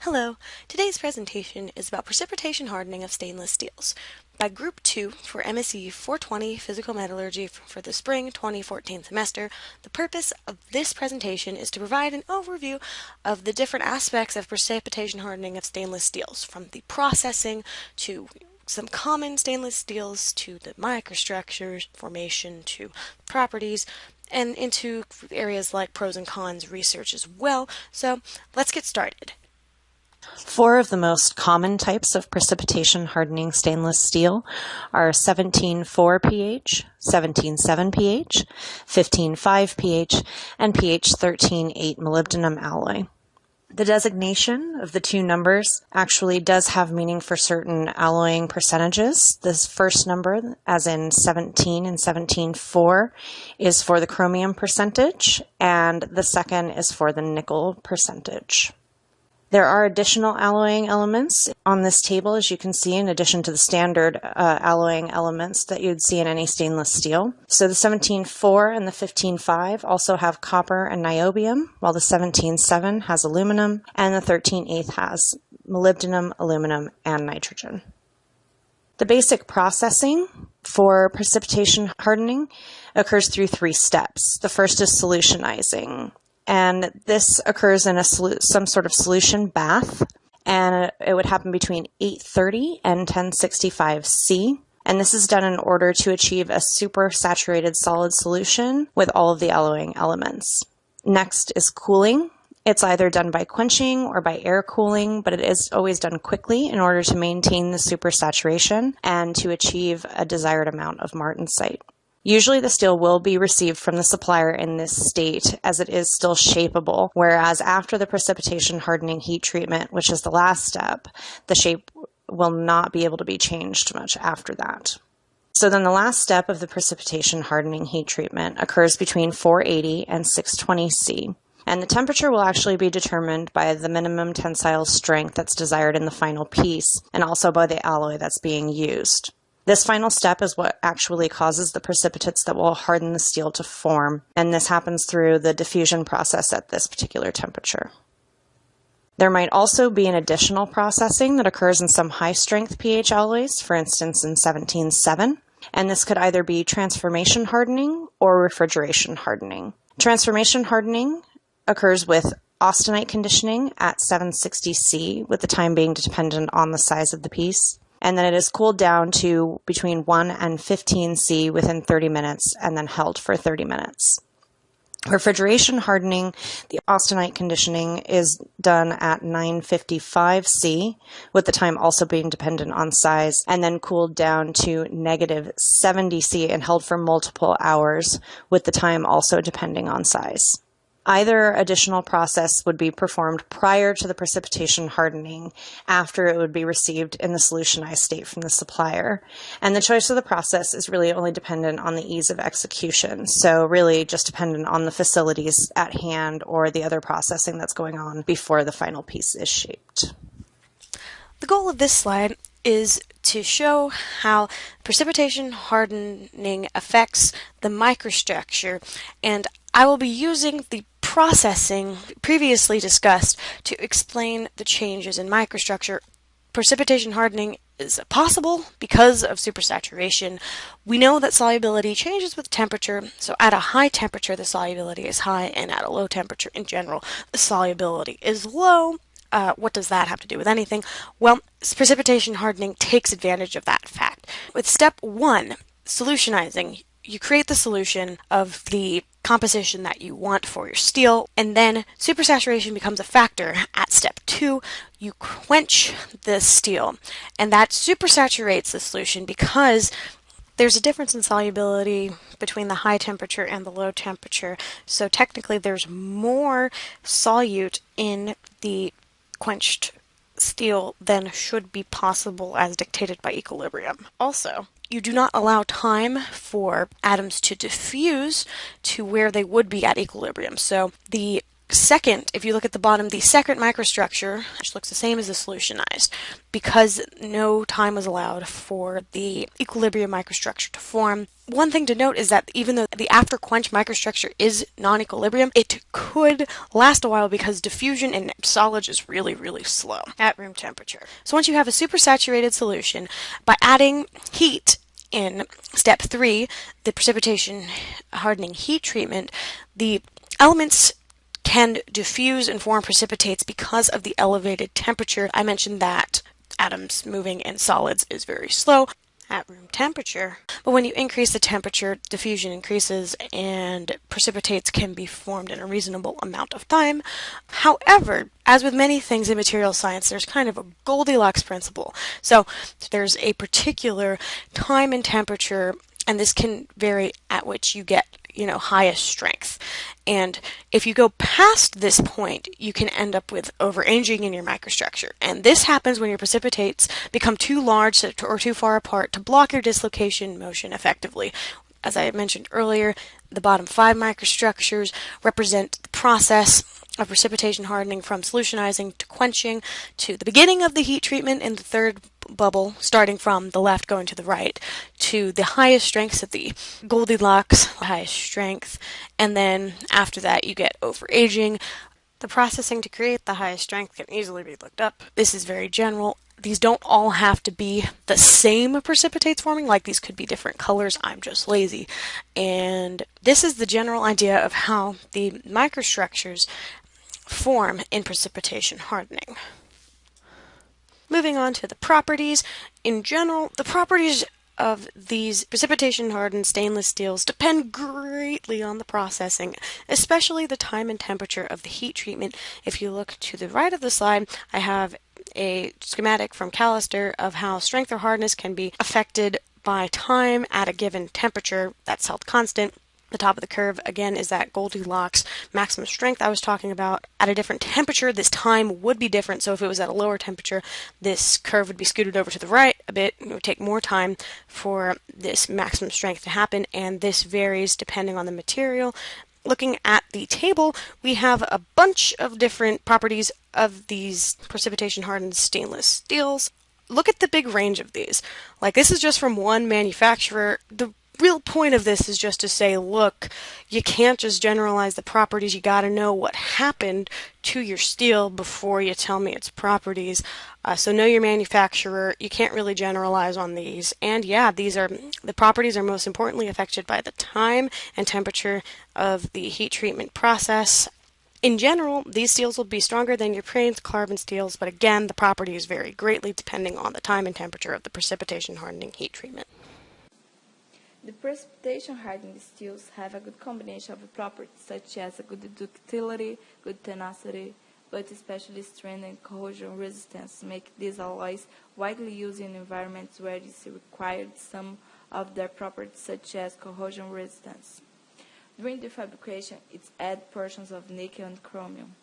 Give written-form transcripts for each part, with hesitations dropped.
Hello, today's presentation is about precipitation hardening of stainless steels by Group 2 for MSE 420 Physical Metallurgy for the spring 2014 semester. The purpose of this presentation is to provide an overview of the different aspects of precipitation hardening of stainless steels, from the processing to some common stainless steels to the microstructures, formation to properties, and into areas like pros and cons research as well. So let's get started. Four of the most common types of precipitation hardening stainless steel are 17.4 pH, 17.7 pH, 15.5 pH, and pH 13.8 molybdenum alloy. The designation of the two numbers actually does have meaning for certain alloying percentages. This first number, as in 17 and 17.4, is for the chromium percentage, and the second is for the nickel percentage. There are additional alloying elements on this table, as you can see, in addition to the standard alloying elements that you'd see in any stainless steel. So the 17.4 and the 15.5 also have copper and niobium, while the 17.7 has aluminum, and the 13.8 has molybdenum, aluminum, and nitrogen. The basic processing for precipitation hardening occurs through three steps. The first is solutionizing. And this occurs in some sort of solution bath, and it would happen between 830 and 1065 C. And this is done in order to achieve a supersaturated solid solution with all of the alloying elements. Next is cooling. It's either done by quenching or by air cooling, but it is always done quickly in order to maintain the supersaturation and to achieve a desired amount of martensite. Usually the steel will be received from the supplier in this state, as it is still shapeable, whereas after the precipitation hardening heat treatment, which is the last step, the shape will not be able to be changed much after that. So then the last step of the precipitation hardening heat treatment occurs between 480 and 620 C, and the temperature will actually be determined by the minimum tensile strength that's desired in the final piece, and also by the alloy that's being used. This final step is what actually causes the precipitates that will harden the steel to form, and this happens through the diffusion process at this particular temperature. There might also be an additional processing that occurs in some high-strength pH alloys, for instance in 17.7, and this could either be transformation hardening or refrigeration hardening. Transformation hardening occurs with austenite conditioning at 760 C, with the time being dependent on the size of the piece. And then it is cooled down to between 1 and 15 C within 30 minutes and then held for 30 minutes. Refrigeration hardening, the austenite conditioning, is done at 955 C, with the time also being dependent on size, and then cooled down to negative 70 C and held for multiple hours, with the time also depending on size. Either additional process would be performed prior to the precipitation hardening, after it would be received in the solutionized state from the supplier. And the choice of the process is really only dependent on the ease of execution, so really just dependent on the facilities at hand or the other processing that's going on before the final piece is shaped. The goal of this slide is to show how precipitation hardening affects the microstructure, and I will be using the processing previously discussed to explain the changes in microstructure. Precipitation hardening is possible because of supersaturation. We know that solubility changes with temperature, so at a high temperature the solubility is high, and at a low temperature in general the solubility is low. What does that have to do with anything? Well, precipitation hardening takes advantage of that fact. With step 1, solutionizing, you create the solution of the composition that you want for your steel, and then supersaturation becomes a factor. At step 2, you quench the steel, and that supersaturates the solution because there's a difference in solubility between the high temperature and the low temperature, so technically there's more solute in the quenched steel than should be possible as dictated by equilibrium. Also, you do not allow time for atoms to diffuse to where they would be at equilibrium. So the Second, if you look at the bottom, the second microstructure, which looks the same as the solutionized, because no time was allowed for the equilibrium microstructure to form. One thing to note is that even though the after quench microstructure is non-equilibrium, it could last a while because diffusion in solids is really, really slow at room temperature. So once you have a supersaturated solution, by adding heat in step 3, the precipitation hardening heat treatment, the elements can diffuse and form precipitates because of the elevated temperature. I mentioned that atoms moving in solids is very slow at room temperature, but when you increase the temperature, diffusion increases and precipitates can be formed in a reasonable amount of time. However, as with many things in material science, there's kind of a Goldilocks principle. So there's a particular time and temperature, and this can vary at which you get highest strength. And if you go past this point, you can end up with overaging in your microstructure. And this happens when your precipitates become too large or too far apart to block your dislocation motion effectively. As I mentioned earlier, the bottom 5 microstructures represent the process of precipitation hardening from solutionizing to quenching to the beginning of the heat treatment in the third bubble, starting from the left going to the right, to the highest strengths of the Goldilocks, highest strength, and then after that you get overaging. The processing to create the highest strength can easily be looked up. This is very general. These don't all have to be the same precipitates forming, like these could be different colors. I'm just lazy. And this is the general idea of how the microstructures form in precipitation hardening. Moving on to the properties. In general, the properties of these precipitation hardened stainless steels depend greatly on the processing, especially the time and temperature of the heat treatment. If you look to the right of the slide, I have a schematic from Callister of how strength or hardness can be affected by time at a given temperature that's held constant. The top of the curve, again, is that Goldilocks maximum strength I was talking about. At a different temperature, this time would be different. So if it was at a lower temperature, this curve would be scooted over to the right a bit. It would take more time for this maximum strength to happen, and this varies depending on the material. Looking at the table, we have a bunch of different properties of these precipitation hardened stainless steels. Look at the big range of these. Like, this is just from one manufacturer. The real point of this is just to say, look, you can't just generalize the properties. You got to know what happened to your steel before you tell me its properties. So know your manufacturer. You can't really generalize on these. And yeah, the properties are most importantly affected by the time and temperature of the heat treatment process. In general, these steels will be stronger than your plain carbon steels, but again, the properties vary greatly depending on the time and temperature of the precipitation hardening heat treatment. The precipitation hardened steels have a good combination of properties such as a good ductility, good tenacity, but especially strength and corrosion resistance make these alloys widely used in environments where it is required some of their properties such as corrosion resistance. During the fabrication, it adds portions of nickel and chromium.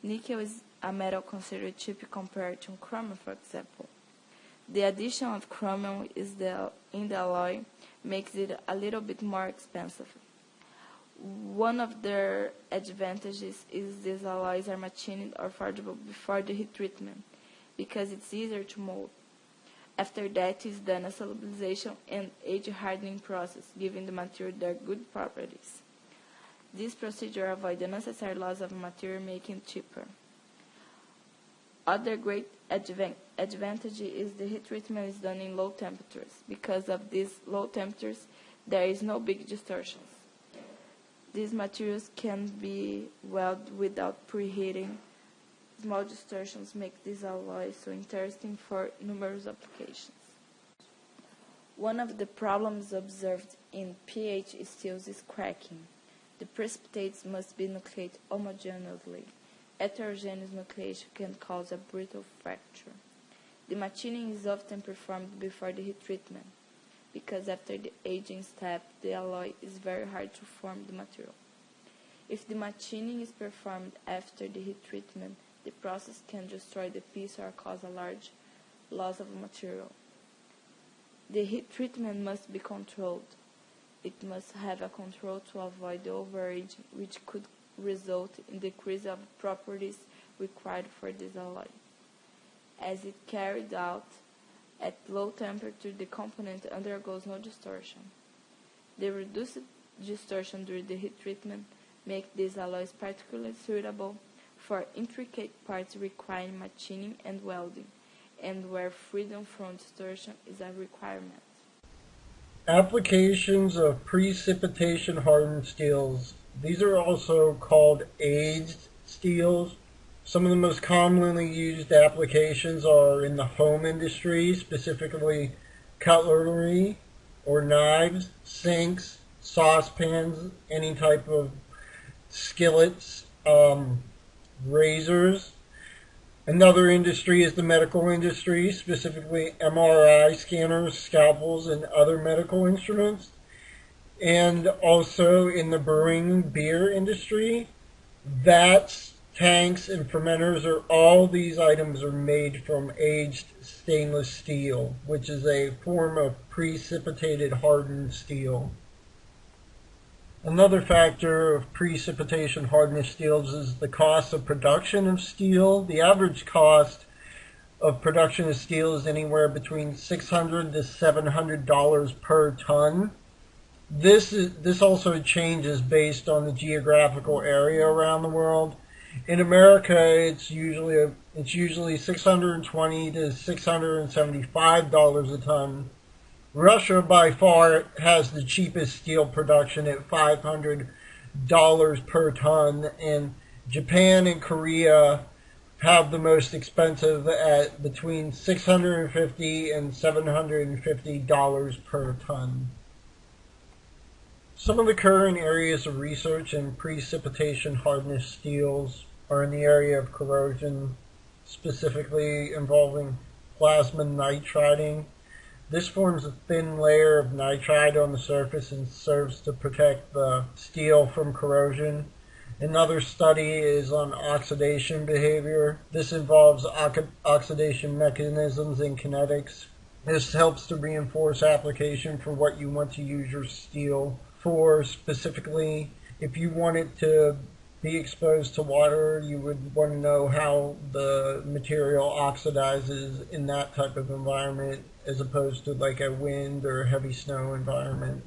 Nickel is a metal considered cheap compared to chromium, for example. The addition of chromium in the alloy makes it a little bit more expensive. One of their advantages is these alloys are machined or forgeable before the heat treatment, because it's easier to mold. After that is done a solubilization and age hardening process, giving the material their good properties. This procedure avoids the unnecessary loss of material, making it cheaper. Other great advantage is the heat treatment is done in low temperatures. Because of these low temperatures, there is no big distortions. These materials can be welded without preheating. Small distortions make these alloys so interesting for numerous applications. One of the problems observed in pH steels is cracking. The precipitates must be nucleated homogeneously. Heterogeneous nucleation can cause a brittle fracture. The machining is often performed before the heat treatment, because after the aging step, the alloy is very hard to form the material. If the machining is performed after the heat treatment, the process can destroy the piece or cause a large loss of material. The heat treatment must be controlled. It must have a control to avoid the overaging, which could result in decrease of properties required for this alloy. As it carried out at low temperature, the component undergoes no distortion. The reduced distortion during the heat treatment makes these alloys particularly suitable for intricate parts requiring machining and welding, and where freedom from distortion is a requirement. Applications of precipitation hardened steels. These are also called aged steels. Some of the most commonly used applications are in the home industry, specifically cutlery or knives, sinks, saucepans, any type of skillets, razors. Another industry is the medical industry, specifically MRI scanners, scalpels, and other medical instruments. And also in the brewing beer industry, vats, tanks, and fermenters all these items are made from aged stainless steel, which is a form of precipitated hardened steel. Another factor of precipitation hardness steels is the cost of production of steel. The average cost of production of steel is anywhere between $600 to $700 per ton. This also changes based on the geographical area around the world. In America, it's usually $620 to $675 a ton. Russia by far has the cheapest steel production at $500 per ton, and Japan and Korea have the most expensive at between $650 and $750 per ton. Some of the current areas of research in precipitation hardness steels are in the area of corrosion, specifically involving plasma nitriding. This forms a thin layer of nitride on the surface and serves to protect the steel from corrosion. Another study is on oxidation behavior. This involves oxidation mechanisms and kinetics. This helps to reinforce application for what you want to use your steel for. Specifically, if you want it to be exposed to water, you would want to know how the material oxidizes in that type of environment as opposed to like a wind or heavy snow environment.